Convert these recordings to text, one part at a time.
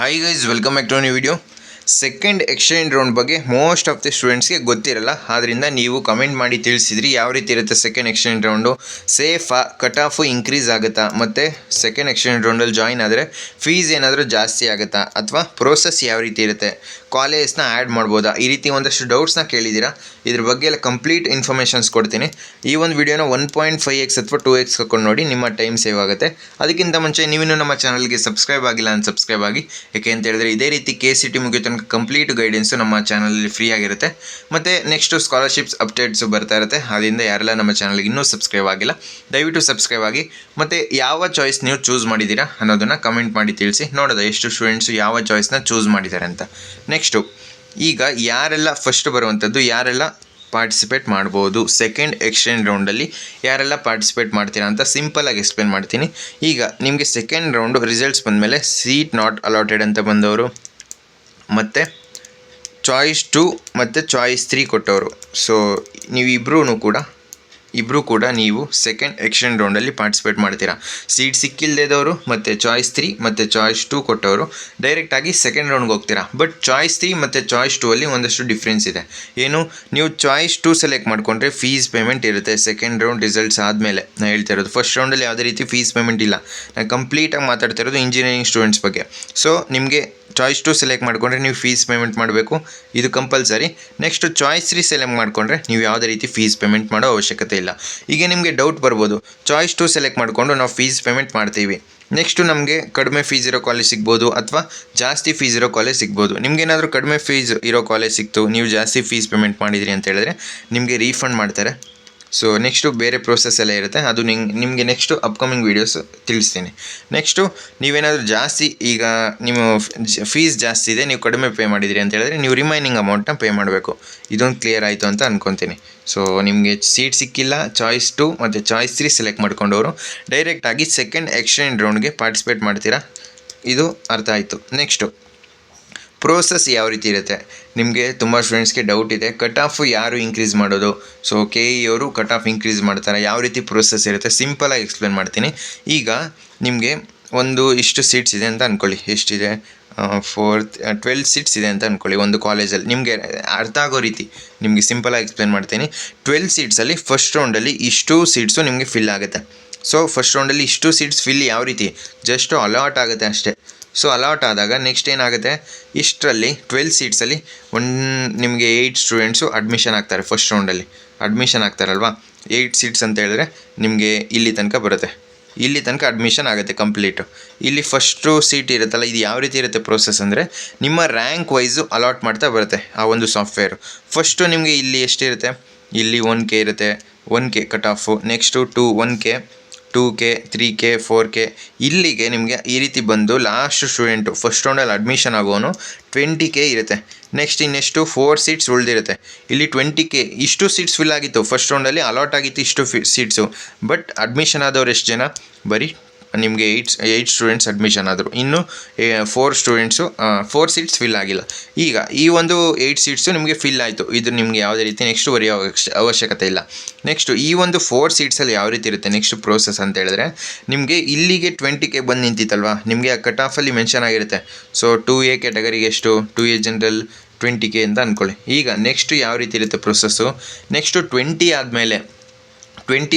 Hi guys, welcome back to new video. Second exchange round ಬಗ್ಗೆ most of the ಸ್ಟೂಡೆಂಟ್ಸ್ಗೆ ಗೊತ್ತಿರಲ್ಲ. ಆದ್ದರಿಂದ ನೀವು ಕಮೆಂಟ್ ಮಾಡಿ ತಿಳಿಸಿದ್ರಿ ಯಾವ ರೀತಿ ಇರುತ್ತೆ ಸೆಕೆಂಡ್ ಎಕ್ಸ್ಚೇಂಜ್ ರೌಂಡು, ಸೇಫಾ, ಕಟ್ ಆಫು ಇನ್ಕ್ರೀಸ್ ಆಗುತ್ತಾ, ಮತ್ತು ಸೆಕೆಂಡ್ ಎಕ್ಸ್ಚೇಂಜ್ ರೌಂಡಲ್ಲಿ ಜಾಯಿನ್ ಆದರೆ ಫೀಸ್ ಏನಾದರೂ ಜಾಸ್ತಿ ಆಗುತ್ತಾ, ಅಥವಾ ಪ್ರೋಸೆಸ್ ಯಾವ ರೀತಿ ಇರುತ್ತೆ, ಕಾಲೇಜ್ನ ಆ್ಯಡ್ ಮಾಡ್ಬೋದಾ, ಈ ರೀತಿ ಒಂದಷ್ಟು ಡೌಟ್ಸ್ನ ಕೇಳಿದ್ದೀರಾ. ಇದ್ರ ಬಗ್ಗೆ ಎಲ್ಲ ಕಂಪ್ಲೀಟ್ ಇನ್ಫಾರ್ಮೇಷನ್ಸ್ ಕೊಡ್ತೀನಿ. ಈ ಒಂದು ವಿಡಿಯೋನ 1.5x ಅಥವಾ 2x ಹಾಕೊಂಡು ನೋಡಿ, ನಿಮ್ಮ ಟೈಮ್ ಸೇವ್ ಆಗುತ್ತೆ. ಅದಕ್ಕಿಂತ ಮುಂಚೆ ನೀವಿನ್ನೂ ನಮ್ಮ ಚಾನಲ್ಗೆ ಸಬ್ಸ್ಕ್ರೈಬ್ ಆಗಿಲ್ಲ ಅಂತ ಸಬ್ಸ್ಕ್ರೈಬ್ ಆಗಿ. ಯಾಕೆ ಅಂತ ಹೇಳಿದ್ರೆ ಇದೇ ರೀತಿ KCT ಮುಗಿಯೋ ತನಕ ಕಂಪ್ಲೀಟ್ ಗೈಡೆನ್ಸು ನಮ್ಮ ಚಾನಲಲ್ಲಿ ಫ್ರೀ ಆಗಿರುತ್ತೆ. ಮತ್ತು ನೆಕ್ಸ್ಟು ಸ್ಕಾಲರ್ಶಿಪ್ಸ್ ಅಪ್ಡೇಟ್ಸು ಬರ್ತಾ ಇರುತ್ತೆ. ಅದರಿಂದ ಯಾರೆಲ್ಲ ನಮ್ಮ ಚಾನಲ್ಗೆ ಇನ್ನೂ ಸಬ್ಸ್ಕ್ರೈಬ್ ಆಗಿಲ್ಲ ದಯವಿಟ್ಟು ಸಬ್ಸ್ಕ್ರೈಬ್ ಆಗಿ. ಮತ್ತು ಯಾವ ಚಾಯ್ಸ್ ನೀವು ಚೂಸ್ ಮಾಡಿದ್ದೀರಾ ಅನ್ನೋದನ್ನು ಕಮೆಂಟ್ ಮಾಡಿ ತಿಳಿಸಿ. ನೋಡೋದು ಎಷ್ಟು ಸ್ಟೂಡೆಂಟ್ಸು ಯಾವ ಚಾಯ್ಸ್ನ ಚೂಸ್ ಮಾಡಿದ್ದಾರೆ ಅಂತ. ನೆಕ್ಸ್ಟು ಈಗ ಯಾರೆಲ್ಲ ಫಸ್ಟ್ ಬರುವಂಥದ್ದು, ಯಾರೆಲ್ಲ ಪಾರ್ಟಿಸಿಪೇಟ್ ಮಾಡ್ಬೋದು, ಸೆಕೆಂಡ್ ಎಕ್ಸ್ಚೇಂಜ್ ರೌಂಡಲ್ಲಿ ಯಾರೆಲ್ಲ ಪಾರ್ಟಿಸಿಪೇಟ್ ಮಾಡ್ತೀರಾ ಅಂತ ಸಿಂಪಲಾಗಿ ಎಕ್ಸ್ಪ್ಲೇನ್ ಮಾಡ್ತೀನಿ. ಈಗ ನಿಮಗೆ ಸೆಕೆಂಡ್ ರೌಂಡು ರಿಸಲ್ಟ್ಸ್ ಬಂದಮೇಲೆ ಸೀಟ್ ನಾಟ್ ಅಲಾಟೆಡ್ ಅಂತ ಬಂದವರು, ಮತ್ತು ಚಾಯ್ಸ್ 2 ಮತ್ತು ಚಾಯ್ಸ್ 3 ಕೊಟ್ಟವರು. ಸೊ ಇಬ್ಬರೂ ಕೂಡ ನೀವು ಸೆಕೆಂಡ್ ಎಕ್ಸ್ಚೇಂಜ್ ರೌಂಡಲ್ಲಿ ಪಾರ್ಟಿಸಿಪೇಟ್ ಮಾಡ್ತೀರಾ. ಸೀಟ್ ಸಿಕ್ಕಿಲ್ಲದವರು ಮತ್ತು ಚಾಯ್ಸ್ 3 ಮತ್ತು ಚಾಯ್ಸ್ 2 ಕೊಟ್ಟವರು ಡೈರೆಕ್ಟಾಗಿ ಸೆಕೆಂಡ್ ರೌಂಡ್ಗೆ ಹೋಗ್ತೀರಾ. ಬಟ್ ಚಾಯ್ಸ್ 3 ಮತ್ತು ಚಾಯ್ಸ್ 2 ಅಲ್ಲಿ ಒಂದಷ್ಟು ಡಿಫ್ರೆನ್ಸ್ ಇದೆ. ಏನು, ನೀವು ಚಾಯ್ಸ್ 2 ಸೆಲೆಕ್ಟ್ ಮಾಡಿಕೊಂಡ್ರೆ ಫೀಸ್ ಪೇಮೆಂಟ್ ಇರುತ್ತೆ ಸೆಕೆಂಡ್ ರೌಂಡ್ ರಿಸಲ್ಟ್ಸ್ ಆದಮೇಲೆ. ನಾನು ಹೇಳ್ತಾ ಇರೋದು ಫಸ್ಟ್ ರೌಂಡಲ್ಲಿ ಯಾವುದೇ ರೀತಿ ಫೀಸ್ ಪೇಮೆಂಟ್ ಇಲ್ಲ. ನಾನು ಕಂಪ್ಲೀಟಾಗಿ ಮಾತಾಡ್ತಾ ಇರೋದು ಇಂಜಿನಿಯರಿಂಗ್ ಸ್ಟೂಡೆಂಟ್ಸ್ ಬಗ್ಗೆ. ಸೊ ನಿಮಗೆ ಚಾಯ್ಸ್ 2 ಸೆಲೆಕ್ಟ್ ಮಾಡಿಕೊಂಡ್ರೆ ನೀವು ಫೀಸ್ ಪೇಮೆಂಟ್ ಮಾಡಬೇಕು, ಇದು ಕಂಪಲ್ಸರಿ. ನೆಕ್ಸ್ಟು ಚಾಯ್ಸ್ 3 ಸೆಲೆಕ್ಟ್ ಮಾಡಿಕೊಂಡ್ರೆ ನೀವು ಯಾವುದೇ ರೀತಿ ಫೀಸ್ ಪೇಮೆಂಟ್ ಮಾಡೋ ಅವಶ್ಯಕತೆ ಇಲ್ಲ. ಈಗ ನಿಮಗೆ ಡೌಟ್ ಬರ್ಬೋದು, ಚಾಯ್ಸ್ 2 ಸೆಲೆಕ್ಟ್ ಮಾಡಿಕೊಂಡು ನಾವು ಫೀಸ್ ಪೇಮೆಂಟ್ ಮಾಡ್ತೀವಿ, ನೆಕ್ಸ್ಟು ನಮಗೆ ಕಡಿಮೆ ಫೀಸ್ ಇರೋ ಕಾಲೇಜ್ ಸಿಗ್ಬೋದು ಅಥವಾ ಜಾಸ್ತಿ ಫೀಸ್ ಇರೋ ಕಾಲೇಜ್ ಸಿಗ್ಬೋದು. ನಿಮಗೇನಾದರೂ ಕಡಿಮೆ ಫೀಸ್ ಇರೋ ಕಾಲೇಜ್ ಸಿಕ್ತು, ನೀವು ಜಾಸ್ತಿ ಫೀಸ್ ಪೇಮೆಂಟ್ ಮಾಡಿದ್ರಿ ಅಂತ ಹೇಳಿದ್ರೆ ನಿಮಗೆ ರೀಫಂಡ್ ಮಾಡ್ತಾರೆ. ಸೊ ನೆಕ್ಸ್ಟು ಬೇರೆ ಪ್ರೋಸೆಸ್ ಎಲ್ಲ ಇರುತ್ತೆ, ಅದು ನಿಮಗೆ ನೆಕ್ಸ್ಟು ಅಪ್ಕಮಿಂಗ್ ವೀಡಿಯೋಸ್ ತಿಳಿಸ್ತೀನಿ. ನೆಕ್ಸ್ಟು ನೀವೇನಾದರೂ ಜಾಸ್ತಿ, ಈಗ ನಿಮ್ಮ ಫೀಸ್ ಜಾಸ್ತಿ ಇದೆ, ನೀವು ಕಡಿಮೆ ಪೇ ಮಾಡಿದಿರಿ ಅಂತ ಹೇಳಿದ್ರೆ ನೀವು ರಿಮೈನಿಂಗ್ ಅಮೌಂಟ್ನ ಪೇ ಮಾಡಬೇಕು. ಇದೊಂದು ಕ್ಲಿಯರ್ ಆಯಿತು ಅಂತ ಅಂದ್ಕೊತೀನಿ. ಸೊ ನಿಮಗೆ ಸೀಟ್ ಸಿಕ್ಕಿಲ್ಲ, ಚಾಯ್ಸ್ 2 ಮತ್ತು ಚಾಯ್ಸ್ 3 ಸೆಲೆಕ್ಟ್ ಮಾಡ್ಕೊಂಡವರು ಡೈರೆಕ್ಟಾಗಿ ಸೆಕೆಂಡ್ ಎಕ್ಸ್ಚೇಂಜ್ ರೌಂಡ್ಗೆ ಪಾರ್ಟಿಸಿಪೇಟ್ ಮಾಡ್ತೀರಾ. ಇದು ಅರ್ಥ ಆಯಿತು. ನೆಕ್ಸ್ಟು ಪ್ರೋಸೆಸ್ ಯಾವ ರೀತಿ ಇರುತ್ತೆ, ನಿಮಗೆ ತುಂಬ ಸ್ಟೂಡೆಂಟ್ಸ್ಗೆ ಡೌಟ್ ಇದೆ, ಕಟ್ ಆಫ್ ಯಾರು ಇನ್ಕ್ರೀಸ್ ಮಾಡೋದು. ಸೊ KE ಅವರು ಕಟ್ ಆಫ್ ಇನ್ಕ್ರೀಸ್ ಮಾಡ್ತಾರೆ, ಯಾವ ರೀತಿ ಪ್ರೋಸೆಸ್ ಇರುತ್ತೆ ಸಿಂಪಲಾಗಿ ಎಕ್ಸ್ಪ್ಲೇನ್ ಮಾಡ್ತೀನಿ. ಈಗ ನಿಮಗೆ ಒಂದು ಇಷ್ಟು ಸೀಟ್ಸ್ ಇದೆ ಅಂತ ಅಂದ್ಕೊಳ್ಳಿ, ಎಷ್ಟಿದೆ, 12 ಸೀಟ್ಸ್ ಇದೆ ಅಂತ ಅಂದ್ಕೊಳ್ಳಿ ಒಂದು ಕಾಲೇಜಲ್ಲಿ. ನಿಮಗೆ ಅರ್ಥ ಆಗೋ ರೀತಿ ನಿಮಗೆ ಸಿಂಪಲಾಗಿ ಎಕ್ಸ್ಪ್ಲೇನ್ ಮಾಡ್ತೀನಿ. 12 ಸೀಟ್ಸಲ್ಲಿ ಫಸ್ಟ್ ರೌಂಡಲ್ಲಿ ಇಷ್ಟು ಸೀಟ್ಸು ನಿಮಗೆ ಫಿಲ್ ಆಗುತ್ತೆ. ಸೊ ಫಸ್ಟ್ ರೌಂಡಲ್ಲಿ ಇಷ್ಟು ಸೀಟ್ಸ್ ಫಿಲ್ ಯಾವ ರೀತಿ, ಜಸ್ಟ್ ಅಲಾಟ್ ಆಗುತ್ತೆ ಅಷ್ಟೇ. ಸೊ ಅಲಾಟ್ ಆದಾಗ ನೆಕ್ಸ್ಟ್ ಏನಾಗುತ್ತೆ, ಇಷ್ಟರಲ್ಲಿ 12 ಸೀಟ್ಸಲ್ಲಿ ನಿಮಗೆ 8 ಸ್ಟೂಡೆಂಟ್ಸು ಅಡ್ಮಿಷನ್ ಆಗ್ತಾರೆ. ಫಸ್ಟ್ ರೌಂಡಲ್ಲಿ ಅಡ್ಮಿಷನ್ ಆಗ್ತಾರಲ್ವಾ, 8 ಸೀಟ್ಸ್ ಅಂತ ಹೇಳಿದ್ರೆ ನಿಮಗೆ ಇಲ್ಲಿ ತನಕ ಬರುತ್ತೆ, ಇಲ್ಲಿ ತನಕ ಅಡ್ಮಿಷನ್ ಆಗುತ್ತೆ ಕಂಪ್ಲೀಟು. ಇಲ್ಲಿ ಫಸ್ಟು ಸೀಟ್ ಇರುತ್ತಲ್ಲ, ಇದು ಯಾವ ರೀತಿ ಇರುತ್ತೆ ಪ್ರೋಸೆಸ್ ಅಂದರೆ, ನಿಮ್ಮ ರ್ಯಾಂಕ್ ವೈಸು ಅಲಾಟ್ ಮಾಡ್ತಾ ಬರುತ್ತೆ ಆ ಒಂದು ಸಾಫ್ಟ್ವೇರು. ಫಸ್ಟು ನಿಮಗೆ ಇಲ್ಲಿ ಎಷ್ಟಿರುತ್ತೆ, ಇಲ್ಲಿ 1K ಇರುತ್ತೆ, 1K cut off. Next 1K, 2K, 3K, 4K, ಇಲ್ಲಿಗೆ ನಿಮಗೆ ಈ ರೀತಿ ಬಂದು ಲಾಸ್ಟ್ ಸ್ಟೂಡೆಂಟು ಫಸ್ಟ್ ರೌಂಡಲ್ಲಿ ಅಡ್ಮಿಷನ್ ಆಗೋನು 20K ಇರುತ್ತೆ. ನೆಕ್ಸ್ಟ್ ಇನ್ನೆಷ್ಟು 4 ಸೀಟ್ಸ್ ಉಳಿದಿರುತ್ತೆ. ಇಲ್ಲಿ 20K, ಇಷ್ಟು ಸೀಟ್ಸ್ ಫಿಲ್ ಆಗಿತ್ತು ಫಸ್ಟ್ ರೌಂಡಲ್ಲಿ, ಅಲಾಟ್ ಆಗಿತ್ತು ಇಷ್ಟು ಸೀಟ್ಸು. ಬಟ್ ಅಡ್ಮಿಷನ್ ಆದವ್ರು ಎಷ್ಟು ಜನ, ಬರೀ ನಿಮಗೆ 8 ಸ್ಟೂಡೆಂಟ್ಸ್ ಅಡ್ಮಿಷನ್ ಆದರು, ಇನ್ನು 4 ಸೀಟ್ಸ್ ಫಿಲ್ ಆಗಿಲ್ಲ. ಈಗ ಈ ಒಂದು 8 ಸೀಟ್ಸು ನಿಮಗೆ ಫಿಲ್ ಆಯಿತು, ಇದು ನಿಮಗೆ ಯಾವುದೇ ರೀತಿ ನೆಕ್ಸ್ಟ್ ಬರೆಯೋ ಅವಶ್ಯಕತೆ ಇಲ್ಲ. ನೆಕ್ಸ್ಟು ಈ ಒಂದು 4 ಸೀಟ್ಸಲ್ಲಿ ಯಾವ ರೀತಿ ಇರುತ್ತೆ ನೆಕ್ಸ್ಟ್ ಪ್ರೋಸೆಸ್ ಅಂತ ಹೇಳಿದ್ರೆ, ನಿಮಗೆ ಇಲ್ಲಿಗೆ 20K ಬಂದು ನಿಂತಿತ್ತಲ್ವಾ, ನಿಮಗೆ ಆ ಕಟ್ ಆಫಲ್ಲಿ ಮೆನ್ಷನ್ ಆಗಿರುತ್ತೆ. ಸೊ 2A ಕ್ಯಾಟಗರಿಗೆ ಎಷ್ಟು, 2A ಜನರಲ್ 20K ಅಂತ ಅಂದ್ಕೊಳ್ಳಿ. ಈಗ ನೆಕ್ಸ್ಟು ಯಾವ ರೀತಿ ಇರುತ್ತೆ ಪ್ರೋಸೆಸ್ಸು, ನೆಕ್ಸ್ಟು 20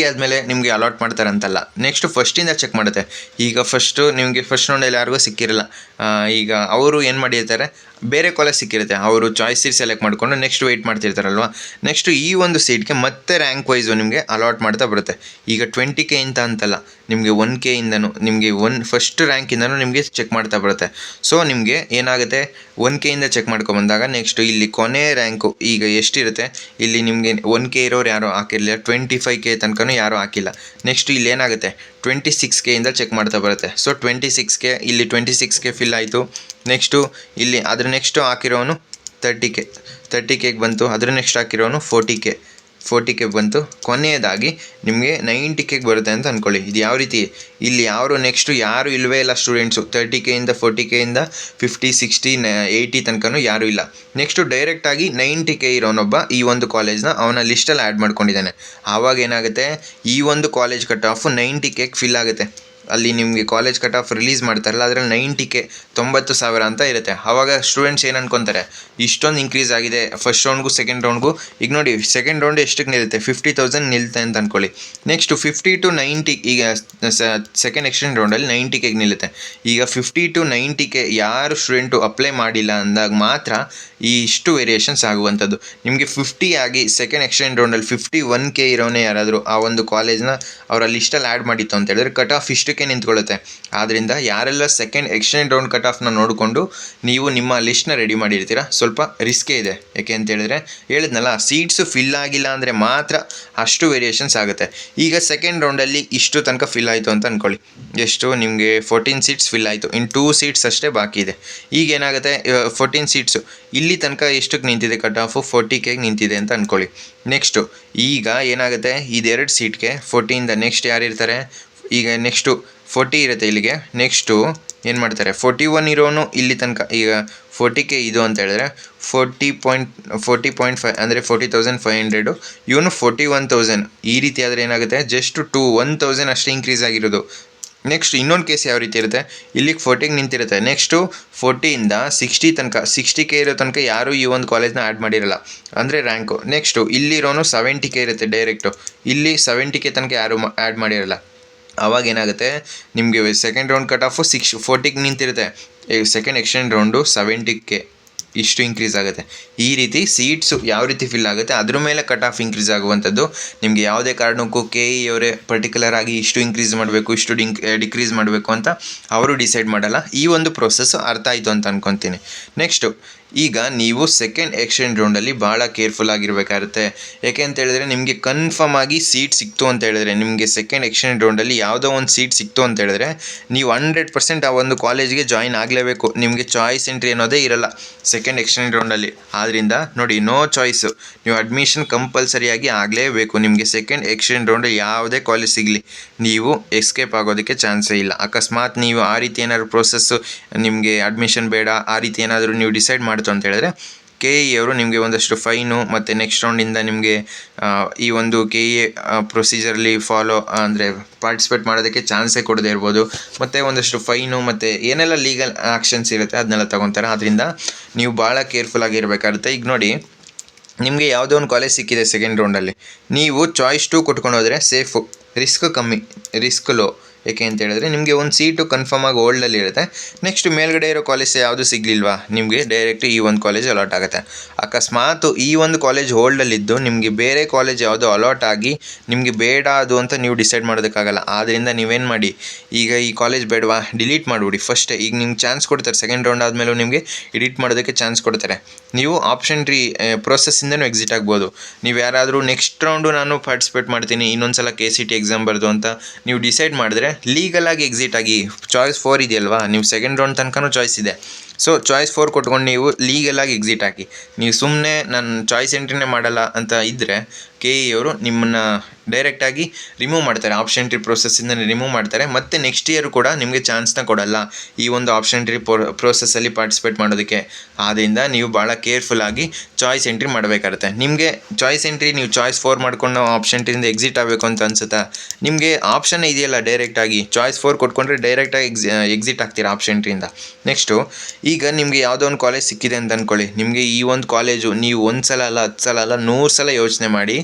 ಆದಮೇಲೆ ನಿಮಗೆ ಅಲಾಟ್ ಮಾಡ್ತಾರೆ ಅಂತಲ್ಲ, ನೆಕ್ಸ್ಟು ಫಸ್ಟಿಂದ ಚೆಕ್ ಮಾಡುತ್ತೆ. ಈಗ ನಿಮಗೆ ಫಸ್ಟ್ ರೌಂಡಲ್ಲಿ ಯಾರಿಗೂ ಸಿಕ್ಕಿರಲ್ಲ, ಈಗ ಅವರು ಏನು ಮಾಡಿರ್ತಾರೆ, ಬೇರೆ ಕಾಲೇಜ್ ಸಿಕ್ಕಿರುತ್ತೆ, ಅವರು ಚಾಯ್ಸ್ ಸೀಟ್ ಸೆಲೆಕ್ಟ್ ಮಾಡಿಕೊಂಡು ನೆಕ್ಸ್ಟ್ ವೆಯ್ಟ್ ಮಾಡ್ತಿರ್ತಾರಲ್ವ. ನೆಕ್ಸ್ಟು ಈ ಒಂದು ಸೀಟ್ಗೆ ಮತ್ತೆ ರ್ಯಾಂಕ್ ವೈಸು ನಿಮಗೆ ಅಲಾಟ್ ಮಾಡ್ತಾ ಬರುತ್ತೆ. ಈಗ 20K ಅಂತಲ್ಲ, ನಿಮಗೆ 1K ಇಂದನೂ ನಿಮಗೆ ಫಸ್ಟ್ ರ್ಯಾಂಕಿಂದನೂ ನಿಮಗೆ ಚೆಕ್ ಮಾಡ್ತಾ ಬರುತ್ತೆ. ಸೊ ನಿಮಗೆ ಏನಾಗುತ್ತೆ, 1K ಇಂದ ಚೆಕ್ ಮಾಡ್ಕೊಂಬಂದಾಗ ನೆಕ್ಸ್ಟು ಇಲ್ಲಿ ಕೊನೆ ರ್ಯಾಂಕು ಈಗ ಎಷ್ಟಿರುತ್ತೆ, ಇಲ್ಲಿ ನಿಮಗೆ 1K ಇರೋರು ಯಾರೂ ಹಾಕಿರಲಿಲ್ಲ, 25K ತನಕನೂ ಯಾರೂ ಹಾಕಿಲ್ಲ. ನೆಕ್ಸ್ಟು ಇಲ್ಲಿ ಏನಾಗುತ್ತೆ, 26K ಇಂದ ಚೆಕ್ ಮಾಡ್ತಾ ಬರುತ್ತೆ. ಸೊ 26K, ಇಲ್ಲಿ 26K ಫಿಲ್ ಆಯಿತು. ನೆಕ್ಸ್ಟು ಇಲ್ಲಿ ಅದ್ರ ನೆಕ್ಸ್ಟು ಹಾಕಿರೋನು 30Kಗೆ ಬಂತು, ಅದ್ರ ನೆಕ್ಸ್ಟ್ ಹಾಕಿರೋನು 40K ಬಂತು. ಕೊನೆಯದಾಗಿ ನಿಮಗೆ 90Kಗೆ ಬರುತ್ತೆ ಅಂತ ಅಂದ್ಕೊಳ್ಳಿ. ಇದು ಯಾವ ರೀತಿ, ಇಲ್ಲಿ ನೆಕ್ಸ್ಟು ಯಾರು ಇಲ್ಲವೇ ಇಲ್ಲ ಸ್ಟೂಡೆಂಟ್ಸು, 30K ಇಂದ 40K ಇಂದ 50, 60, 80 ತನಕನೂ ಯಾರೂ ಇಲ್ಲ. ನೆಕ್ಸ್ಟು ಡೈರೆಕ್ಟಾಗಿ 90K ಇರೋನೊಬ್ಬ ಈ ಒಂದು ಕಾಲೇಜ್ನ ಅವನ ಲಿಸ್ಟಲ್ಲಿ ಆ್ಯಡ್ ಮಾಡ್ಕೊಂಡಿದ್ದಾನೆ. ಆವಾಗ ಏನಾಗುತ್ತೆ, ಈ ಒಂದು ಕಾಲೇಜ್ ಕಟ್ ಆಫು 90Kಗೆ ಫಿಲ್ ಆಗುತ್ತೆ. ಅಲ್ಲಿ ನಿಮಗೆ ಕಾಲೇಜ್ ಕಟ್ ಆಫ್ ರಿಲೀಸ್ ಮಾಡ್ತಾರಲ್ಲ ಅದರಲ್ಲಿ 90K 90,000 ಅಂತ ಇರುತ್ತೆ. ಆವಾಗ ಸ್ಟೂಡೆಂಟ್ಸ್ ಏನು ಅನ್ಕೊತಾರೆ, ಇಷ್ಟೊಂದು ಇನ್ಕ್ರೀಸ್ ಆಗಿದೆ ಫಸ್ಟ್ ರೌಂಡ್ಗೂ ಸೆಕೆಂಡ್ ರೌಂಡ್ಗೂ. ಈಗ ನೋಡಿ ಸೆಕೆಂಡ್ ರೌಂಡ್ ಎಷ್ಟಕ್ಕೆ ನಿಲ್ಲುತ್ತೆ, 50,000 ನಿಲ್ಲುತ್ತೆ ಅಂತ ಅಂದ್ಕೊಳ್ಳಿ. ನೆಕ್ಸ್ಟು 50 to 90 ಈಗ ಸೆಕೆಂಡ್ ಎಕ್ಸ್ಚೇಂಜ್ ರೌಂಡಲ್ಲಿ 90K ನಿಲ್ಲುತ್ತೆ. ಈಗ 50 to 90K ಯಾರು ಸ್ಟೂಡೆಂಟು ಅಪ್ಲೈ ಮಾಡಿಲ್ಲ ಅಂದಾಗ ಮಾತ್ರ ಇಷ್ಟು ವೇರಿಯೇಷನ್ಸ್ ಆಗುವಂಥದ್ದು. ನಿಮಗೆ 50 ಆಗಿ ಸೆಕೆಂಡ್ ಎಕ್ಸ್ಚೇಂಜ್ ರೌಂಡಲ್ಲಿ 51K ಇರೋನೇ ಯಾರಾದರೂ ಆ ಒಂದು ಕಾಲೇಜ್ನ ಅವರ ಲಿಸ್ಟಲ್ಲಿ ಆ್ಯಡ್ ಮಾಡಿತ್ತು ಅಂತ ಹೇಳಿದ್ರೆ ಕಟ್ ಆಫ್ ಇಷ್ಟಕ್ಕೆ ನಿಂತ್ಕೊಳ್ಳುತ್ತೆ. ಆದ್ದರಿಂದ ಯಾರೆಲ್ಲ ಸೆಕೆಂಡ್ ಎಕ್ಸ್ಚೇಂಜ್ ರೌಂಡ್ ಕಟ್ ಆಫ್ನ ನೋಡಿಕೊಂಡು ನೀವು ನಿಮ್ಮ ಲಿಸ್ಟ್ನ ರೆಡಿ ಮಾಡಿರ್ತೀರ, ಸ್ವಲ್ಪ ರಿಸ್ಕೇ ಇದೆ. ಯಾಕೆ ಅಂತ ಹೇಳಿದ್ರೆ ಹೇಳಿದ್ನಲ್ಲ, ಸೀಟ್ಸು ಫಿಲ್ ಆಗಿಲ್ಲ ಅಂದರೆ ಮಾತ್ರ ಅಷ್ಟು ವೇರಿಯೇಷನ್ಸ್ ಆಗುತ್ತೆ. ಈಗ ಸೆಕೆಂಡ್ ರೌಂಡಲ್ಲಿ ಇಷ್ಟು ತನಕ ಫಿಲ್ ಆಯಿತು ಅಂತ ಅಂದ್ಕೊಳ್ಳಿ. ಎಷ್ಟು ನಿಮಗೆ 14 ಸೀಟ್ಸ್ ಫಿಲ್ ಆಯಿತು, ಇನ್ನು 2 ಸೀಟ್ಸ್ ಅಷ್ಟೇ ಬಾಕಿ ಇದೆ. ಈಗ ಏನಾಗುತ್ತೆ, 14 ಸೀಟ್ಸು ಇಲ್ಲಿ ತನಕ ಎಷ್ಟಕ್ಕೆ ನಿಂತಿದೆ, ಕಟ್ ಆಫು 40K ನಿಂತಿದೆ ಅಂತ ಅಂದ್ಕೊಳ್ಳಿ. ನೆಕ್ಸ್ಟು ಈಗ ಏನಾಗುತ್ತೆ, ಇದೆರಡು ಸೀಟ್ಗೆ 14 ನೆಕ್ಸ್ಟ್ ಯಾರು ಇರ್ತಾರೆ, ಈಗ ನೆಕ್ಸ್ಟು 40 ಇರುತ್ತೆ ಇಲ್ಲಿಗೆ. ನೆಕ್ಸ್ಟು ಏನು ಮಾಡ್ತಾರೆ, 41 ಇರೋನು ಇಲ್ಲಿ ತನಕ ಈಗ 40K ಇದು ಅಂತ ಹೇಳಿದ್ರೆ 40.5 ಅಂದರೆ 40,500, ಇವನು 41,000. ಈ ರೀತಿ ಆದರೆ ಏನಾಗುತ್ತೆ, ಜಸ್ಟ್ 1,000 ಅಷ್ಟೇ ಇನ್ಕ್ರೀಸ್ ಆಗಿರೋದು. ನೆಕ್ಸ್ಟ್ ಇನ್ನೊಂದು ಕೇಸ್ ಯಾವ ರೀತಿ ಇರುತ್ತೆ, ಇಲ್ಲಿಗೆ 40ಗೆ ನಿಂತಿರುತ್ತೆ. ನೆಕ್ಸ್ಟು 40ಇಂದ 60 ತನಕ 60K ಇರೋ ತನಕ ಯಾರೂ ಈ ಒಂದು ಕಾಲೇಜ್ನ ಆ್ಯಡ್ ಮಾಡಿರಲ್ಲ, ಅಂದರೆ ರ್ಯಾಂಕು. ನೆಕ್ಸ್ಟು ಇಲ್ಲಿರೋನು 70K ಇರುತ್ತೆ ಡೈರೆಕ್ಟು, ಇಲ್ಲಿ 70K ತನಕ ಯಾರೂ ಆ್ಯಡ್ ಮಾಡಿರಲ್ಲ. ಆವಾಗ ಏನಾಗುತ್ತೆ, ನಿಮಗೆ ಸೆಕೆಂಡ್ ರೌಂಡ್ ಕಟ್ ಆಫು 40ಗೆ ನಿಂತಿರುತ್ತೆ, ಸೆಕೆಂಡ್ ಎಕ್ಸ್ಚೇಂಜ್ ರೌಂಡು 70K ಇಷ್ಟು ಇನ್ಕ್ರೀಸ್ ಆಗುತ್ತೆ. ಈ ರೀತಿ ಸೀಟ್ಸು ಯಾವ ರೀತಿ ಫಿಲ್ ಆಗುತ್ತೆ ಅದ್ರ ಮೇಲೆ ಕಟ್ ಆಫ್ ಇನ್ಕ್ರೀಸ್ ಆಗುವಂಥದ್ದು. ನಿಮಗೆ ಯಾವುದೇ ಕಾರಣಕ್ಕೂ KE ಅವರೇ ಪರ್ಟಿಕ್ಯುಲರ್ ಆಗಿ ಇಷ್ಟು ಇನ್ಕ್ರೀಸ್ ಮಾಡಬೇಕು, ಇಷ್ಟು ಡಿಕ್ರೀಸ್ ಮಾಡಬೇಕು ಅಂತ ಅವರು ಡಿಸೈಡ್ ಮಾಡಲ್ಲ. ಈ ಒಂದು ಪ್ರೊಸೆಸ್ಸು ಅರ್ಥ ಆಯಿತು ಅಂತ ಅಂದ್ಕೊತೀನಿ. ನೆಕ್ಸ್ಟು ಈಗ ನೀವು ಸೆಕೆಂಡ್ ಎಕ್ಸ್ಚೇಂಜ್ ರೌಂಡಲ್ಲಿ ಭಾಳ ಕೇರ್ಫುಲ್ ಆಗಿರಬೇಕಾಗುತ್ತೆ. ಯಾಕೆ ಅಂತ ಹೇಳಿದ್ರೆ ನಿಮಗೆ ಕನ್ಫರ್ಮ್ ಆಗಿ ಸೀಟ್ ಸಿಕ್ತು ಅಂತ ಹೇಳಿದ್ರೆ, ನಿಮಗೆ ಸೆಕೆಂಡ್ ಎಕ್ಸ್ಚೇಂಜ್ ರೌಂಡಲ್ಲಿ ಯಾವುದೋ ಒಂದು ಸೀಟ್ ಸಿಕ್ತು ಅಂತ ಹೇಳಿದ್ರೆ ನೀವು 100% ಆ ಒಂದು ಕಾಲೇಜಿಗೆ ಜಾಯಿನ್ ಆಗಲೇಬೇಕು. ನಿಮಗೆ ಚಾಯ್ಸ್ ಎಂಟ್ರಿ ಅನ್ನೋದೇ ಇರಲ್ಲ ಸೆಕೆಂಡ್ ಎಕ್ಸ್ಚೇಂಜ್ ರೌಂಡಲ್ಲಿ. ಆದ್ದರಿಂದ ನೋಡಿ, ನೋ ಚಾಯ್ಸು, ನೀವು ಅಡ್ಮಿಷನ್ ಕಂಪಲ್ಸರಿಯಾಗಿ ಆಗಲೇಬೇಕು. ನಿಮಗೆ ಸೆಕೆಂಡ್ ಎಕ್ಸ್ಚೇಂಜ್ ರೌಂಡ್ ಯಾವುದೇ ಕಾಲೇಜ್ ಸಿಗಲಿ ನೀವು ಎಸ್ಕೇಪ್ ಆಗೋದಕ್ಕೆ ಚಾನ್ಸೇ ಇಲ್ಲ. ಅಕಸ್ಮಾತ್ ನೀವು ಆ ರೀತಿ ಏನಾದರೂ ಪ್ರೋಸೆಸ್ಸು ನಿಮಗೆ ಅಡ್ಮಿಷನ್ ಬೇಡ ಆ ರೀತಿ ಏನಾದರೂ ನೀವು ಡಿಸೈಡ್ ಮಾಡ್ತು ಅಂತ ಹೇಳಿದ್ರೆ KE ಅವರು ನಿಮಗೆ ಒಂದಷ್ಟು ಫೈನು ಮತ್ತು ನೆಕ್ಸ್ಟ್ ರೌಂಡಿಂದ ನಿಮಗೆ ಈ ಒಂದು KE ಪ್ರೊಸೀಜರಲ್ಲಿ ಅಂದರೆ ಪಾರ್ಟಿಸಿಪೇಟ್ ಮಾಡೋದಕ್ಕೆ ಚಾನ್ಸೇ ಕೊಡದೇ ಇರ್ಬೋದು. ಮತ್ತು ಒಂದಷ್ಟು ಫೈನು ಮತ್ತು ಏನೆಲ್ಲ ಲೀಗಲ್ ಆ್ಯಕ್ಷನ್ಸ್ ಇರುತ್ತೆ ಅದನ್ನೆಲ್ಲ ತೊಗೊತಾರೆ. ಆದ್ದರಿಂದ ನೀವು ಭಾಳ ಕೇರ್ಫುಲ್ ಆಗಿರಬೇಕಾಗುತ್ತೆ. ಈಗ ನೋಡಿ, ನಿಮಗೆ ಯಾವುದೋ ಒಂದು ಕಾಲೇಜ್ ಸಿಕ್ಕಿದೆ ಸೆಕೆಂಡ್ ರೌಂಡಲ್ಲಿ, ನೀವು ಚಾಯ್ಸ್ 2 ಕೊಟ್ಕೊಂಡು ಹೋದರೆ ಸೇಫು, ರಿಸ್ಕ್ ಕಮ್ಮಿ, ರಿಸ್ಕ್ ಲೋ. ಏಕೆ ಅಂತ ಹೇಳಿದ್ರೆ ನಿಮಗೆ ಒಂದು ಸೀಟು ಕನ್ಫರ್ಮ್ ಆಗಿ ಹೋಲ್ಡಲ್ಲಿ ಇರುತ್ತೆ. ನೆಕ್ಸ್ಟ್ ಮೇಲ್ಗಡೆ ಇರೋ ಕಾಲೇಜ್ ಯಾವುದು ಸಿಗಲಿಲ್ವಾ, ನಿಮಗೆ ಡೈರೆಕ್ಟ್ ಈ ಒಂದು ಕಾಲೇಜ್ ಅಲಾಟ್ ಆಗುತ್ತೆ. ಅಕಸ್ಮಾತ್ ಈ ಒಂದು ಕಾಲೇಜ್ ಹೋಲ್ಡಲ್ಲಿದ್ದು ನಿಮಗೆ ಬೇರೆ ಕಾಲೇಜ್ ಯಾವುದೋ ಅಲಾಟ್ ಆಗಿ ನಿಮಗೆ ಬೇಡ ಅದು ಅಂತ ನೀವು ಡಿಸೈಡ್ ಮಾಡೋದಕ್ಕಾಗಲ್ಲ. ಆದ್ದರಿಂದ ನೀವೇನು ಮಾಡಿ, ಈಗ ಈ ಕಾಲೇಜ್ ಬೇಡವಾ ಡಿಲೀಟ್ ಮಾಡಿಬಿಡಿ ಫಸ್ಟೇ. ಈಗ ನಿಮ್ಗೆ ಚಾನ್ಸ್ ಕೊಡ್ತಾರೆ, ಸೆಕೆಂಡ್ ರೌಂಡ್ ಆದಮೇಲೂ ನಿಮಗೆ ಎಡಿಟ್ ಮಾಡೋದಕ್ಕೆ ಚಾನ್ಸ್ ಕೊಡ್ತಾರೆ. ನೀವು ಆಪ್ಷನ್ ಟ್ರೀ ಪ್ರೋಸೆಸ್ಸಿಂದನೂ ಎಕ್ಸಿಟ್ ಆಗ್ಬೋದು. ನೀವು ಯಾರಾದರೂ ನೆಕ್ಸ್ಟ್ ರೌಂಡು ನಾನು ಪಾರ್ಟಿಸಿಪೇಟ್ ಮಾಡ್ತೀನಿ, ಇನ್ನೊಂದು ಸಲ KCT ಎಕ್ಸಾಮ್ ಬರೆದು ಅಂತ ನೀವು ಡಿಸೈಡ್ ಮಾಡಿದ್ರೆ ಲೀಗಲಾಗಿ ಎಕ್ಸಿಟ್ ಆಗಿ. ಚಾಯ್ಸ್ 4 ಇದೆಯಲ್ವಾ, ನೀವು ಸೆಕೆಂಡ್ ರೌಂಡ್ ತನಕನೂ ಚಾಯ್ಸ್ ಇದೆ. ಸೊ ಚಾಯ್ಸ್ 4 ಕೊಟ್ಕೊಂಡು ನೀವು ಲೀಗಲಾಗಿ ಎಕ್ಸಿಟ್ ಹಾಕಿ. ನೀವು ಸುಮ್ಮನೆ ನಾನು ಚಾಯ್ಸ್ ಎಂಟ್ರಿನೇ ಮಾಡಲ್ಲ ಅಂತ ಇದ್ದರೆ KE ಅವರು ನಿಮ್ಮನ್ನು ಡೈರೆಕ್ಟಾಗಿ ರಿಮೂವ್ ಮಾಡ್ತಾರೆ, ಆಪ್ಷನ್ ಟ್ರೀ ಪ್ರೋಸೆಸ್ಸಿಂದ ರಿಮೂವ್ ಮಾಡ್ತಾರೆ. ಮತ್ತು ನೆಕ್ಸ್ಟ್ ಇಯರ್ ಕೂಡ ನಿಮಗೆ ಚಾನ್ಸ್ನ ಕೊಡಲ್ಲ ಈ ಒಂದು ಆಪ್ಷನ್ ಟ್ರೀ ಪ್ರೋಸೆಸ್ಸಲ್ಲಿ ಪಾರ್ಟಿಸಿಪೇಟ್ ಮಾಡೋದಕ್ಕೆ. ಆದ್ದರಿಂದ ನೀವು ಭಾಳ ಕೇರ್ಫುಲ್ಲಾಗಿ ಚಾಯ್ಸ್ ಎಂಟ್ರಿ ಮಾಡಬೇಕಾಗುತ್ತೆ. ನಿಮಗೆ ಚಾಯ್ಸ್ ಎಂಟ್ರಿ ನೀವು ಚಾಯ್ಸ್ 4 ಮಾಡ್ಕೊಂಡು ಆಪ್ಷನ್ ಟ್ರೀಯಿಂದ ಎಕ್ಸಿಟ್ ಆಗಬೇಕು ಅಂತ ಅನ್ಸುತ್ತಾ, ನಿಮಗೆ ಆಪ್ಷನ್ ಇದೆಯಲ್ಲ ಡೈರೆಕ್ಟಾಗಿ ಚಾಯ್ಸ್ 4 ಕೊಟ್ಕೊಂಡ್ರೆ ಡೈರೆಕ್ಟಾಗಿ ಎಕ್ಸಿಟ್ ಆಗ್ತೀರಾ ಆಪ್ಷನ್ ಟ್ರೀಯಿಂದ. ನೆಕ್ಸ್ಟು ಈಗ ನಿಮಗೆ ಯಾವುದೋ ಒಂದು ಕಾಲೇಜ್ ಸಿಕ್ಕಿದೆ ಅಂತ ಅಂದ್ಕೊಳ್ಳಿ. ನಿಮಗೆ ಈ ಒಂದು ಕಾಲೇಜು ನೀವು 1 ಸಲ ಅಲ್ಲ 10 ಸಲ ಅಲ್ಲ 100 ಸಲ ಯೋಚನೆ ಮಾಡಿ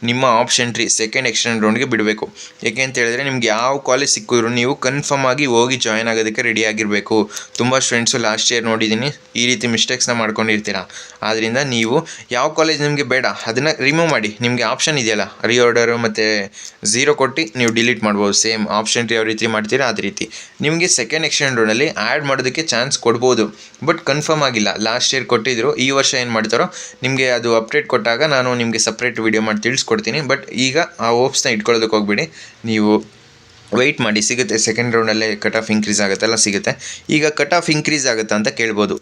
ನಿಮ್ಮ ಆಪ್ಷನ್ ಟ್ರೀ ಸೆಕೆಂಡ್ ಎಕ್ಸ್ಚೇಂಜ್ ರೌಂಡ್ಗೆ ಬಿಡಬೇಕು. ಏಕೆ ಅಂತ ಹೇಳಿದ್ರೆ ನಿಮ್ಗೆ ಯಾವ ಕಾಲೇಜ್ ಸಿಕ್ಕಿದ್ರು ನೀವು ಕನ್ಫರ್ಮ್ ಆಗಿ ಹೋಗಿ ಜಾಯ್ನ್ ಆಗೋದಕ್ಕೆ ರೆಡಿ ಆಗಿರಬೇಕು. ತುಂಬ ಸ್ಟೂಡೆಂಟ್ಸು ಲಾಸ್ಟ್ ಇಯರ್ ನೋಡಿದ್ದೀನಿ ಈ ರೀತಿ ಮಿಸ್ಟೇಕ್ಸ್ನ ಮಾಡ್ಕೊಂಡಿರ್ತೀರ. ಆದ್ದರಿಂದ ನೀವು ಯಾವ ಕಾಲೇಜ್ ನಿಮಗೆ ಬೇಡ ಅದನ್ನು ರಿಮೂವ್ ಮಾಡಿ. ನಿಮಗೆ ಆಪ್ಷನ್ ಇದೆಯಲ್ಲ ರಿಆರ್ಡರು ಮತ್ತು 0 ಕೊಟ್ಟು ನೀವು ಡಿಲೀಟ್ ಮಾಡ್ಬೋದು. ಸೇಮ್ ಆಪ್ಷನ್ ಟ್ರೀ ಯಾವ ರೀತಿ ಮಾಡ್ತೀರಾ ಅದೇ ರೀತಿ ನಿಮಗೆ ಸೆಕೆಂಡ್ ಎಕ್ಸ್ಚೇಂಜ್ ರೌಂಡಲ್ಲಿ ಆ್ಯಡ್ ಮಾಡೋದಕ್ಕೆ ಚಾನ್ಸ್ ಕೊಡ್ಬೋದು, ಬಟ್ ಕನ್ಫರ್ಮ್ ಆಗಿಲ್ಲ. ಲಾಸ್ಟ್ ಇಯರ್ ಕೊಟ್ಟಿದ್ರು, ಈ ವರ್ಷ ಏನು ಮಾಡ್ತಾರೋ ನಿಮಗೆ ಅದು ಅಪ್ಡೇಟ್ ಕೊಟ್ಟಾಗ ನಾನು ನಿಮಗೆ ಸಪ್ರೇಟ್ ವಿಡಿಯೋ ಮಾಡಿ ತಿಳಿಸ್ಕೊಡ್ತೀನಿ. ಬಟ್ ಈಗ ಆ ಹೋಪ್ಸ್ನ ಇಟ್ಕೊಳ್ಳೋದಕ್ಕೆ ಹೋಗ್ಬಿಡಿ, ನೀವು ವೆಯ್ಟ್ ಮಾಡಿ, ಸಿಗುತ್ತೆ. ಸೆಕೆಂಡ್ ರೌಂಡಲ್ಲೇ ಕಟ್ ಆಫ್ ಇನ್ಕ್ರೀಸ್ ಆಗುತ್ತಲ್ಲ, ಸಿಗುತ್ತೆ. ಈಗ ಕಟ್ ಆಫ್ ಇನ್ಕ್ರೀಸ್ ಆಗುತ್ತಾ ಅಂತ ಕೇಳ್ಬೋದು.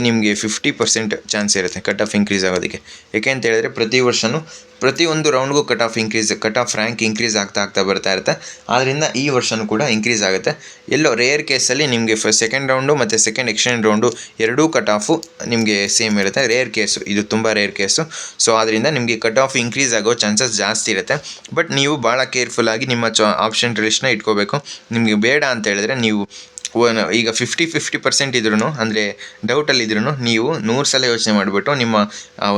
ನಿಮಗೆ 50% ಚಾನ್ಸ್ ಇರುತ್ತೆ ಕಟ್ ಆಫ್ ಇಂಕ್ರೀಸ್ ಆಗೋದಕ್ಕೆ. ಏಕೆ ಅಂತ ಹೇಳಿದ್ರೆ ಪ್ರತಿ ವರ್ಷವೂ ಪ್ರತಿಯೊಂದು ರೌಂಡ್ಗೂ ಕಟ್ ಆಫ್ ರ್ಯಾಂಕ್ ಇಂಕ್ರೀಸ್ ಆಗ್ತಾ ಬರ್ತಾ ಇರುತ್ತೆ. ಆದ್ದರಿಂದ ಈ ವರ್ಷವೂ ಕೂಡ ಇಂಕ್ರೀಸ್ ಆಗುತ್ತೆ. ಎಲ್ಲೋ ರೇರ್ ಕೇಸಲ್ಲಿ ನಿಮಗೆ ಸೆಕೆಂಡ್ ರೌಂಡು ಮತ್ತು ಸೆಕೆಂಡ್ ಎಕ್ಸ್ಟೆಂಡ್ ರೌಂಡು ಎರಡೂ ಕಟ್ ಆಫು ನಿಮಗೆ ಸೇಮ್ ಇರುತ್ತೆ. ರೇರ್ ಕೇಸು, ಇದು ತುಂಬ ರೇರ್ ಕೇಸು. ಸೊ ಆದ್ದರಿಂದ ನಿಮಗೆ ಕಟ್ ಆಫ್ ಇಂಕ್ರೀಸ್ ಆಗೋ ಚಾನ್ಸಸ್ ಜಾಸ್ತಿ ಇರುತ್ತೆ. ಬಟ್ ನೀವು ಭಾಳ ಕೇರ್ಫುಲ್ಲಾಗಿ ನಿಮ್ಮ ಆಪ್ಷನ್ ಲಿಸ್ಟ್ನ ಇಟ್ಕೋಬೇಕು. ನಿಮಗೆ ಬೇಡ ಅಂತ ಹೇಳಿದ್ರೆ ನೀವು ಈಗ 50% ಇದ್ರೂ, ಅಂದರೆ ಡೌಟಲ್ಲಿದ್ರೂ ನೀವು 100 ಸಲ ಯೋಚನೆ ಮಾಡಿಬಿಟ್ಟು ನಿಮ್ಮ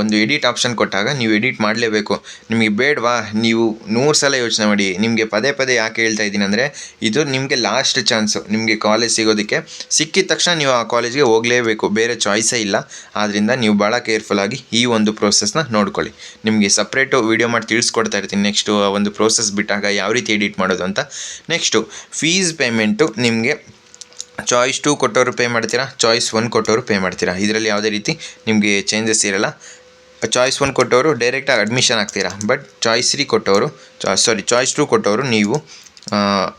ಒಂದು ಎಡಿಟ್ ಆಪ್ಷನ್ ಕೊಟ್ಟಾಗ ನೀವು ಎಡಿಟ್ ಮಾಡಲೇಬೇಕು. ನಿಮಗೆ ಬೇಡವಾ, ನೀವು 100 ಸಲ ಯೋಚನೆ ಮಾಡಿ. ನಿಮಗೆ ಪದೇ ಯಾಕೆ ಹೇಳ್ತಾ ಇದ್ದೀನಿ ಅಂದರೆ, ಇದು ನಿಮಗೆ ಲಾಸ್ಟ್ ಚಾನ್ಸು ನಿಮಗೆ ಕಾಲೇಜ್ ಸಿಗೋದಕ್ಕೆ. ಸಿಕ್ಕಿದ ತಕ್ಷಣ ನೀವು ಆ ಕಾಲೇಜ್ಗೆ ಹೋಗಲೇಬೇಕು, ಬೇರೆ ಚಾಯ್ಸೇ ಇಲ್ಲ. ಆದ್ದರಿಂದ ನೀವು ಭಾಳ ಕೇರ್ಫುಲ್ಲಾಗಿ ಈ ಒಂದು ಪ್ರೋಸೆಸ್ನ ನೋಡ್ಕೊಳ್ಳಿ. ನಿಮಗೆ ಸಪ್ರೇಟು ವೀಡಿಯೋ ಮಾಡಿ ತಿಳಿಸ್ಕೊಡ್ತಾ ಇರ್ತೀನಿ ನೆಕ್ಸ್ಟು ಒಂದು ಪ್ರೋಸೆಸ್ ಬಿಟ್ಟಾಗ ಯಾವ ರೀತಿ ಎಡಿಟ್ ಮಾಡೋದು ಅಂತ. ನೆಕ್ಸ್ಟು ಫೀಸ್ ಪೇಮೆಂಟು ನಿಮಗೆ ಚಾಯ್ಸ್ 2 ಕೊಟ್ಟವರು ಪೇ ಮಾಡ್ತೀರಾ, ಚಾಯ್ಸ್ 1 ಕೊಟ್ಟವರು ಪೇ ಮಾಡ್ತೀರಾ. ಇದರಲ್ಲಿ ಯಾವುದೇ ರೀತಿ ನಿಮಗೆ ಚೇಂಜಸ್ ಇರೋಲ್ಲ. ಚಾಯ್ಸ್ 1 ಕೊಟ್ಟವರು ಡೈರೆಕ್ಟಾಗಿ ಅಡ್ಮಿಷನ್ ಆಗ್ತೀರಾ. ಬಟ್ ಚಾಯ್ಸ್ 3 ಕೊಟ್ಟವರು ಚಾಯ್ಸ್ 2 ಕೊಟ್ಟವರು ನೀವು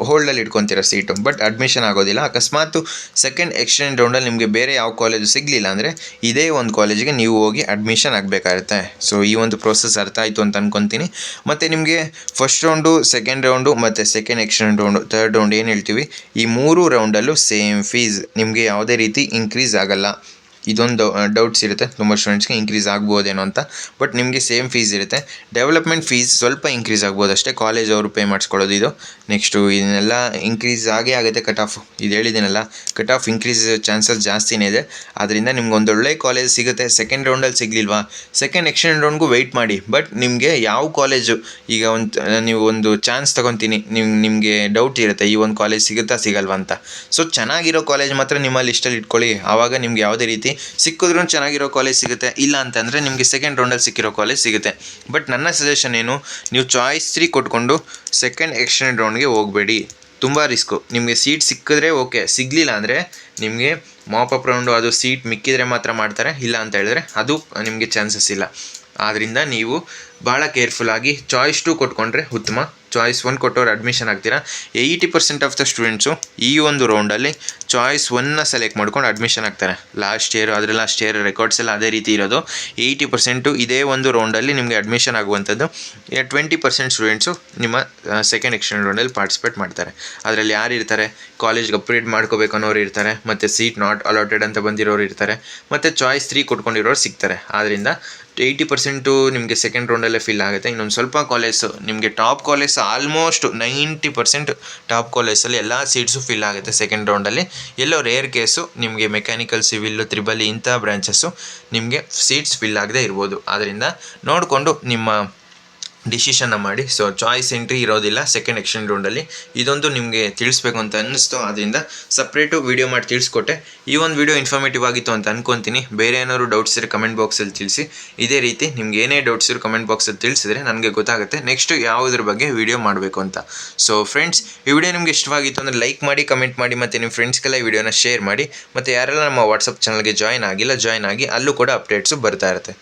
ಹೋಲ್ಡಲ್ಲಿ ಇಟ್ಕೊತೀರ ಸೀಟು, ಬಟ್ ಅಡ್ಮಿಷನ್ ಆಗೋದಿಲ್ಲ. ಅಕಸ್ಮಾತ್ ಸೆಕೆಂಡ್ ಎಕ್ಸ್ಟೆಂಡ್ ರೌಂಡಲ್ಲಿ ನಿಮಗೆ ಬೇರೆ ಯಾವ ಕಾಲೇಜು ಸಿಗಲಿಲ್ಲ ಅಂದರೆ ಇದೇ ಒಂದು ಕಾಲೇಜಿಗೆ ನೀವು ಹೋಗಿ ಅಡ್ಮಿಷನ್ ಆಗಬೇಕಾಗುತ್ತೆ. ಸೊ ಈ ಒಂದು ಪ್ರೋಸೆಸ್ ಅರ್ಥ ಆಯಿತು ಅಂತ ಅಂದ್ಕೊತೀನಿ. ಮತ್ತು ನಿಮಗೆ ಫಸ್ಟ್ ರೌಂಡು, ಸೆಕೆಂಡ್ ರೌಂಡು ಮತ್ತು second extend round, third round ಏನು ಹೇಳ್ತೀವಿ, ಈ 3 ರೌಂಡಲ್ಲೂ ಸೇಮ್ ಫೀಸ್. ನಿಮಗೆ ಯಾವುದೇ ರೀತಿ ಇನ್ಕ್ರೀಸ್ ಆಗಲ್ಲ. ಇದೊಂದು ಡೌಟ್ಸ್ ಇರುತ್ತೆ ತುಂಬ ಸ್ಟೂಡೆಂಟ್ಸ್ಗೆ, ಇನ್ಕ್ರೀಸ್ ಆಗ್ಬೋದೇನೋ ಅಂತ. ಬಟ್ ನಿಮಗೆ ಸೇಮ್ ಫೀಸ್ ಇರುತ್ತೆ. ಡೆವಲಪ್ಮೆಂಟ್ ಫೀಸ್ ಸ್ವಲ್ಪ ಇನ್ಕ್ರೀಸ್ ಆಗ್ಬೋದು ಅಷ್ಟೇ, ಕಾಲೇಜ್ ಅವರು ಪೇ ಮಾಡಿಸ್ಕೊಳ್ಳೋದು ಇದು. ನೆಕ್ಸ್ಟು ಇದನ್ನೆಲ್ಲ ಇನ್ಕ್ರೀಸ್ ಆಗುತ್ತೆ ಕಟ್ ಆಫ್. ಇದು ಹೇಳಿದ್ದೀನಲ್ಲ, ಕಟ್ ಆಫ್ ಇನ್ಕ್ರೀಸ್ ಚಾನ್ಸಸ್ ಜಾಸ್ತಿನೇ ಇದೆ. ಆದ್ದರಿಂದ ನಿಮ್ಗೆ ಒಂದು ಒಳ್ಳೆ ಕಾಲೇಜ್ ಸಿಗುತ್ತೆ. ಸೆಕೆಂಡ್ ರೌಂಡಲ್ಲಿ ಸಿಗಲಿಲ್ವಾ, ಸೆಕೆಂಡ್ ಎಕ್ಸ್ಟೆಂಡ್ ರೌಂಡ್ಗೂ ವೆಯ್ಟ್ ಮಾಡಿ. ಬಟ್ ನಿಮಗೆ ಯಾವ ಕಾಲೇಜು, ಈಗ ನೀವು ಒಂದು ಚಾನ್ಸ್ ತೊಗೊತೀನಿ, ನಿಮಗೆ ಡೌಟ್ ಇರುತ್ತೆ ಈ ಒಂದು ಕಾಲೇಜ್ ಸಿಗುತ್ತಾ ಸಿಗಲ್ವಾ ಅಂತ. ಸೊ ಚೆನ್ನಾಗಿರೋ ಕಾಲೇಜ್ ಮಾತ್ರ ನಿಮ್ಮ ಲಿಸ್ಟಲ್ಲಿ ಇಟ್ಕೊಳ್ಳಿ. ಆವಾಗ ನಿಮ್ಗೆ ಯಾವುದೇ ರೀತಿ ಸಿಕ್ಕಿದ್ರೂ ಚೆನ್ನಾಗಿರೋ ಕಾಲೇಜ್ ಸಿಗುತ್ತೆ. ಇಲ್ಲ ಅಂತಂದರೆ ನಿಮಗೆ ಸೆಕೆಂಡ್ ರೌಂಡಲ್ಲಿ ಸಿಕ್ಕಿರೋ ಕಾಲೇಜ್ ಸಿಗುತ್ತೆ. ಬಟ್ ನನ್ನ ಸಜೆಷನ್ ಏನು, ನೀವು ಚಾಯ್ಸ್ 3 ಕೊಟ್ಕೊಂಡು ಸೆಕೆಂಡ್ ಎಕ್ಸ್ಟೆಂಡ್ ರೌಂಡ್ಗೆ ಹೋಗಬೇಡಿ. ತುಂಬ ರಿಸ್ಕು. ನಿಮಗೆ ಸೀಟ್ ಸಿಕ್ಕಿದ್ರೆ ಓಕೆ, ಸಿಗಲಿಲ್ಲ ಅಂದರೆ ನಿಮಗೆ ಮಾಪಪ್ ರೌಂಡು ಅದು ಸೀಟ್ ಮಿಕ್ಕಿದ್ರೆ ಮಾತ್ರ ಮಾಡ್ತಾರೆ. ಇಲ್ಲ ಅಂತ ಹೇಳಿದ್ರೆ ಅದು ನಿಮಗೆ ಚಾನ್ಸಸ್ ಇಲ್ಲ. ಆದ್ದರಿಂದ ನೀವು ಭಾಳ ಕೇರ್ಫುಲ್ಲಾಗಿ ಚಾಯ್ಸ್ 2 ಕೊಟ್ಕೊಂಡ್ರೆ ಉತ್ತಮ. ಚಾಯ್ಸ್ 1 ಕೊಟ್ಟವ್ರು ಅಡ್ಮಿಷನ್ ಆಗ್ತೀರಾ. 80% ಆಫ್ ದ ಸ್ಟೂಡೆಂಟ್ಸು ಈ ಒಂದು ರೌಂಡಲ್ಲಿ ಚಾಯ್ಸ್ 1ನ ಸೆಲೆಕ್ಟ್ ಮಾಡ್ಕೊಂಡು ಅಡ್ಮಿಷನ್ ಆಗ್ತಾರೆ. ಲಾಸ್ಟ್ ಇಯರ್ ರೆಕಾರ್ಡ್ಸ್ ಎಲ್ಲ ಅದೇ ರೀತಿ ಇರೋದು. 80% ಇದೇ ಒಂದು ರೌಂಡಲ್ಲಿ ನಿಮಗೆ ಅಡ್ಮಿಷನ್ ಆಗುವಂಥದ್ದು. 20% ಸ್ಟೂಡೆಂಟ್ಸು ನಿಮ್ಮ ಸೆಕೆಂಡ್ ಎಕ್ಸ್ಟೆಂಡ್ ರೌಂಡಲ್ಲಿ ಪಾರ್ಟಿಸಿಪೇಟ್ ಮಾಡ್ತಾರೆ. ಅದರಲ್ಲಿ ಯಾರು ಇರ್ತಾರೆ, ಕಾಲೇಜ್ಗೆ ಅಪ್ಗ್ರೇಡ್ ಮಾಡ್ಕೋಬೇಕು ಅನ್ನೋರು ಇರ್ತಾರೆ, ಮತ್ತು ಸೀಟ್ ನಾಟ್ ಅಲಾಟೆಡ್ ಅಂತ ಬಂದಿರೋರು ಇರ್ತಾರೆ, ಮತ್ತು ಚಾಯ್ಸ್ 3 ಕೊಟ್ಕೊಂಡಿರೋರು ಸಿಗ್ತಾರೆ. ಆದ್ದರಿಂದ 80% ನಿಮಗೆ ಸೆಕೆಂಡ್ ರೌಂಡಲ್ಲೇ ಫಿಲ್ ಆಗುತ್ತೆ. ಇನ್ನೊಂದು ಸ್ವಲ್ಪ ಕಾಲೇಜು ನಿಮಗೆ ಟಾಪ್ ಕಾಲೇಜ್ ಆಲ್ಮೋಸ್ಟ್ 90% ಟಾಪ್ ಕಾಲೇಜಲ್ಲಿ ಎಲ್ಲ ಸೀಟ್ಸು ಫಿಲ್ ಆಗುತ್ತೆ ಸೆಕೆಂಡ್ ರೌಂಡಲ್ಲಿ. ಎಲ್ಲೋ ರೇರ್ ಕೇಸು ನಿಮಗೆ ಮೆಕ್ಯಾನಿಕಲ್, ಸಿವಿಲ್ಲು, ತ್ರಿಬಲ್ ಇಂಥ ಬ್ರಾಂಚಸ್ಸು ನಿಮಗೆ ಸೀಟ್ಸ್ ಫಿಲ್ ಆಗದೆ ಇರ್ಬೋದು. ಆದ್ದರಿಂದ ನೋಡಿಕೊಂಡು ನಿಮ್ಮ ಡಿಸಿಷನ್ನ ಮಾಡಿ. ಸೊ ಚಾಯ್ಸ್ ಎಂಟ್ರಿ ಇರೋದಿಲ್ಲ ಸೆಕೆಂಡ್ ಎಕ್ಸ್ಟೆಂಡ್ ರೌಂಡಲ್ಲಿ. ಇದೊಂದು ನಿಮಗೆ ತಿಳಿಸ್ಬೇಕು ಅಂತ ಅನ್ನಿಸ್ತು, ಆದ್ದರಿಂದ ಸಪ್ರೇಟು ವೀಡಿಯೋ ಮಾಡಿ ತಿಳಿಸ್ಕೊಟ್ಟೆ. ಈ ಒಂದು ವೀಡಿಯೋ ಇನ್ಫಾರ್ಮೇಟಿವ್ ಆಗಿತ್ತು ಅಂತ ಅಂದ್ಕೊತೀನಿ. ಬೇರೆ ಏನಾದ್ರು ಡೌಟ್ಸ್ ಇದ್ದರೆ ಕಮೆಂಟ್ ಬಾಕ್ಸಲ್ಲಿ ತಿಳಿಸಿ. ಇದೇ ರೀತಿ ನಿಮ್ಗೆ ಏನೇ ಡೌಟ್ಸ್ ಇರೋ ಕಮೆಂಟ್ ಬಾಕ್ಸಲ್ಲಿ ತಿಳಿಸಿದ್ರೆ ನನಗೆ ಗೊತ್ತಾಗುತ್ತೆ ನೆಕ್ಸ್ಟು ಯಾವುದ್ರ ಬಗ್ಗೆ ವೀಡಿಯೋ ಮಾಡಬೇಕು ಅಂತ. ಸೊ ಫ್ರೆಂಡ್ಸ್, ಈ ವಿಡಿಯೋ ನಿಮಗೆ ಇಷ್ಟವಾಗಿತ್ತು ಅಂದರೆ ಲೈಕ್ ಮಾಡಿ, ಕಮೆಂಟ್ ಮಾಡಿ, ಮತ್ತು ನಿಮ್ಮ ಫ್ರೆಂಡ್ಸ್ಗೆಲ್ಲ ಈ ವಿಡಿಯೋನ ಶೇರ್ ಮಾಡಿ. ಮತ್ತು ಯಾರೆಲ್ಲ ನಮ್ಮ ವಾಟ್ಸಪ್ ಚಾನಲ್ಗೆ ಜಾಯ್ನ್ ಆಗಿ, ಅಲ್ಲೂ ಕೂಡ ಅಪ್ಡೇಟ್ಸು ಬರ್ತಾ ಇರುತ್ತೆ.